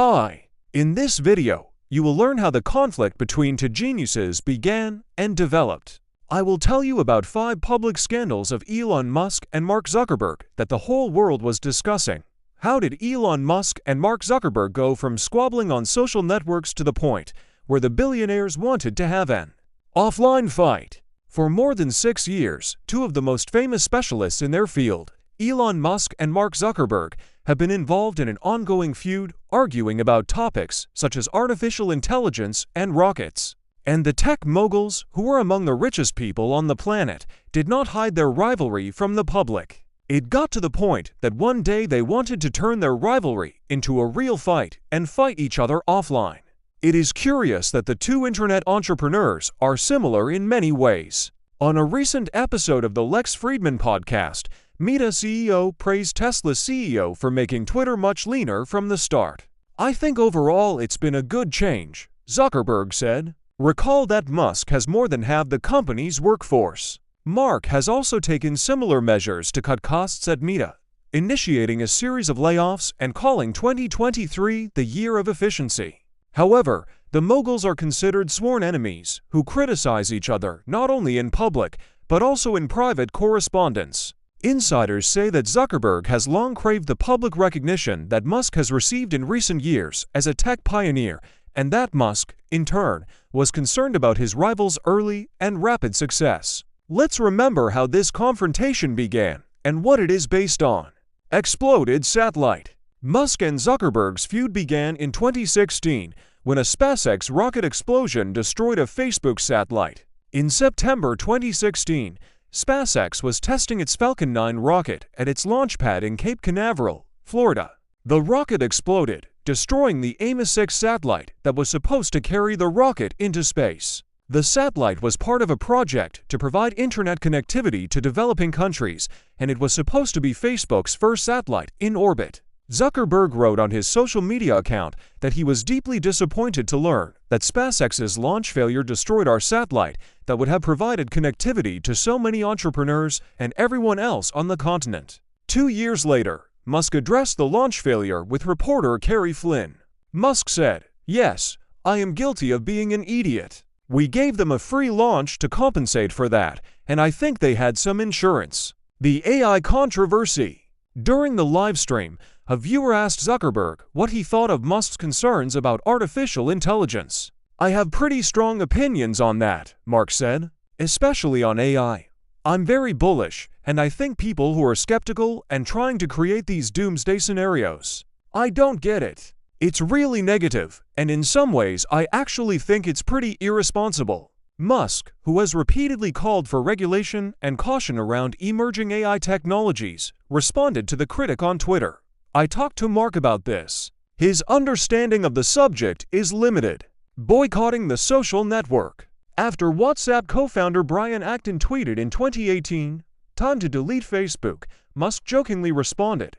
Hi! In this video, you will learn how the conflict between two geniuses began and developed. I will tell you about 5 public scandals of Elon Musk and Mark Zuckerberg that the whole world was discussing. How did Elon Musk and Mark Zuckerberg go from squabbling on social networks to the point where the billionaires wanted to have an offline fight? For more than 6 years, 2 of the most famous specialists in their field, Elon Musk and Mark Zuckerberg, have been involved in an ongoing feud, arguing about topics such as artificial intelligence and rockets. And the tech moguls, who were among the richest people on the planet, did not hide their rivalry from the public. It got to the point that one day they wanted to turn their rivalry into a real fight and fight each other offline. It is curious that the 2 internet entrepreneurs are similar in many ways. On a recent episode of the Lex Fridman podcast, Meta CEO praised Tesla CEO for making Twitter much leaner from the start. "I think overall it's been a good change," Zuckerberg said. Recall that Musk has more than halved the company's workforce. Mark has also taken similar measures to cut costs at Meta, initiating a series of layoffs and calling 2023 the year of efficiency. However, the moguls are considered sworn enemies who criticize each other not only in public but also in private correspondence. Insiders say that Zuckerberg has long craved the public recognition that Musk has received in recent years as a tech pioneer, and that Musk, in turn, was concerned about his rival's early and rapid success. Let's remember how this confrontation began and what it is based on. Exploded satellite. Musk and Zuckerberg's feud began in 2016 when a SpaceX rocket explosion destroyed a Facebook satellite. In September 2016, SpaceX was testing its Falcon 9 rocket at its launch pad in Cape Canaveral, Florida. The rocket exploded, destroying the Amos 6 satellite that was supposed to carry the rocket into space. The satellite was part of a project to provide internet connectivity to developing countries, and it was supposed to be Facebook's first satellite in orbit. Zuckerberg wrote on his social media account that he was deeply disappointed to learn that SpaceX's launch failure destroyed our satellite that would have provided connectivity to so many entrepreneurs and everyone else on the continent. 2 years later, Musk addressed the launch failure with reporter Carrie Flynn. Musk said, "Yes, I am guilty of being an idiot. We gave them a free launch to compensate for that, and I think they had some insurance." The AI controversy. During the live stream, a viewer asked Zuckerberg what he thought of Musk's concerns about artificial intelligence. "I have pretty strong opinions on that," Mark said, "especially on AI. I'm very bullish, and I think people who are skeptical and trying to create these doomsday scenarios. I don't get it. It's really negative, and in some ways I actually think it's pretty irresponsible." Musk, who has repeatedly called for regulation and caution around emerging AI technologies, responded to the critic on Twitter. "I talked to Mark about this. His understanding of the subject is limited. Boycotting the social network." After WhatsApp co-founder Brian Acton tweeted in 2018, "Time to delete Facebook," Musk jokingly responded,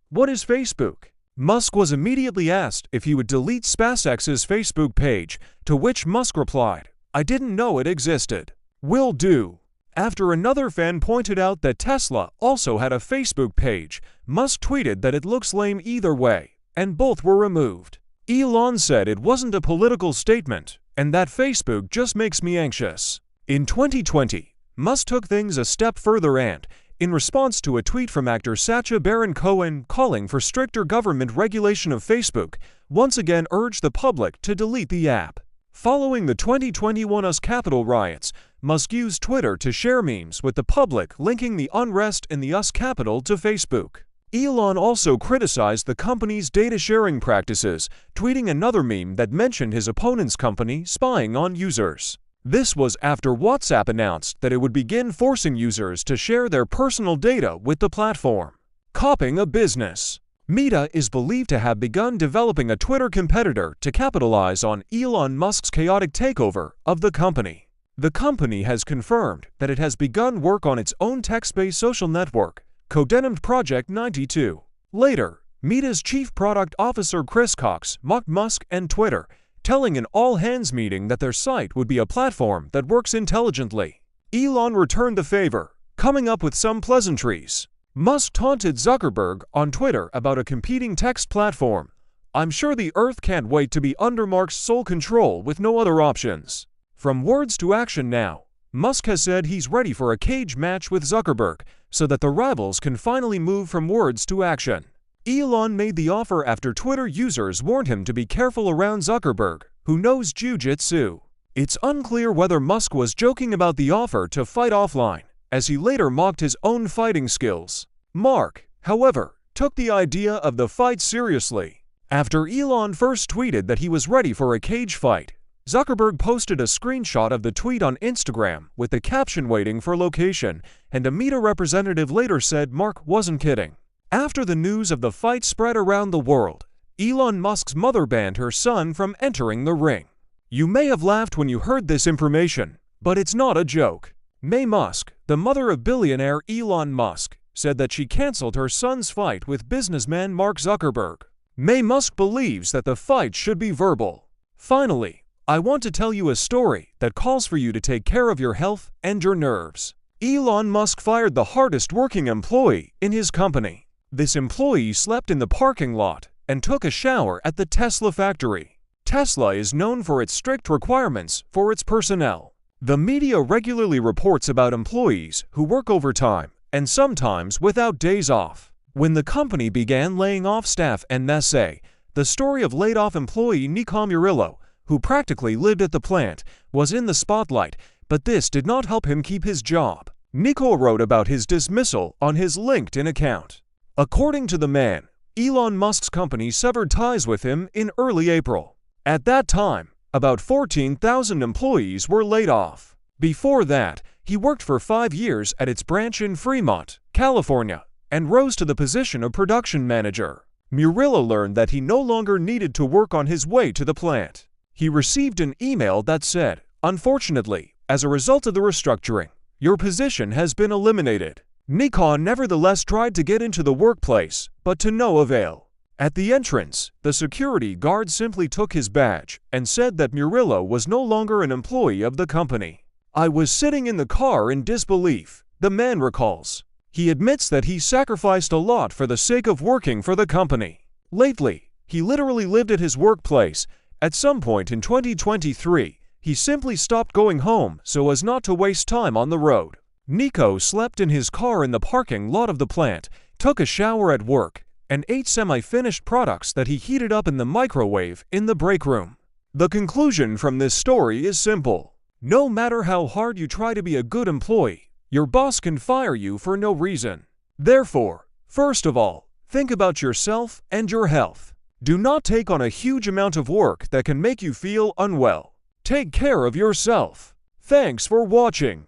"What is Facebook?" Musk was immediately asked if he would delete SpaceX's Facebook page, to which Musk replied, "I didn't know it existed. Will do." After another fan pointed out that Tesla also had a Facebook page, Musk tweeted that it looks lame either way, and both were removed. Elon said it wasn't a political statement, and that Facebook just makes me anxious. In 2020, Musk took things a step further and, in response to a tweet from actor Sacha Baron Cohen calling for stricter government regulation of Facebook, once again urged the public to delete the app. Following the 2021 US Capitol riots, Musk used Twitter to share memes with the public linking the unrest in the US Capitol to Facebook. Elon also criticized the company's data-sharing practices, tweeting another meme that mentioned his opponent's company spying on users. This was after WhatsApp announced that it would begin forcing users to share their personal data with the platform. Copying a business. Meta is believed to have begun developing a Twitter competitor to capitalize on Elon Musk's chaotic takeover of the company. The company has confirmed that it has begun work on its own text-based social network, codenamed Project 92. Later, Meta's chief product officer Chris Cox mocked Musk and Twitter, telling an all-hands meeting that their site would be a platform that works intelligently. Elon returned the favor, coming up with some pleasantries. Musk taunted Zuckerberg on Twitter about a competing text platform, I'm sure the Earth can't wait to be under Mark's sole control with no other options. From words to action now, Musk has said he's ready for a cage match with Zuckerberg so that the rivals can finally move from words to action. Elon made the offer after Twitter users warned him to be careful around Zuckerberg, who knows jiu-jitsu. It's unclear whether Musk was joking about the offer to fight offline, as he later mocked his own fighting skills. Mark, however, took the idea of the fight seriously. After Elon first tweeted that he was ready for a cage fight, Zuckerberg posted a screenshot of the tweet on Instagram with the caption "waiting for location," and a Meta representative later said Mark wasn't kidding. After the news of the fight spread around the world, Elon Musk's mother banned her son from entering the ring. You may have laughed when you heard this information, but it's not a joke. Mae Musk, the mother of billionaire Elon Musk, said that she canceled her son's fight with businessman Mark Zuckerberg. Mae Musk believes that the fight should be verbal. Finally, I want to tell you a story that calls for you to take care of your health and your nerves. Elon Musk fired the hardest working employee in his company. This employee slept in the parking lot and took a shower at the Tesla factory. Tesla is known for its strict requirements for its personnel. The media regularly reports about employees who work overtime and sometimes without days off. When the company began laying off staff en masse, the story of laid-off employee Nico Murillo, who practically lived at the plant, was in the spotlight, but this did not help him keep his job. Nico wrote about his dismissal on his LinkedIn account. According to the man, Elon Musk's company severed ties with him in early April. At that time, about 14,000 employees were laid off. Before that, he worked for 5 years at its branch in Fremont, California, and rose to the position of production manager. Murillo learned that he no longer needed to work on his way to the plant. He received an email that said, "Unfortunately, as a result of the restructuring, your position has been eliminated." Nico nevertheless tried to get into the workplace, but to no avail. At the entrance, the security guard simply took his badge and said that Murillo was no longer an employee of the company. "I was sitting in the car in disbelief," the man recalls. He admits that he sacrificed a lot for the sake of working for the company. Lately, he literally lived at his workplace. At some point in 2023, he simply stopped going home so as not to waste time on the road. Nico slept in his car in the parking lot of the plant, took a shower at work, and ate semi-finished products that he heated up in the microwave in the break room. The conclusion from this story is simple. No matter how hard you try to be a good employee, your boss can fire you for no reason. Therefore, first of all, think about yourself and your health. Do not take on a huge amount of work that can make you feel unwell. Take care of yourself. Thanks for watching.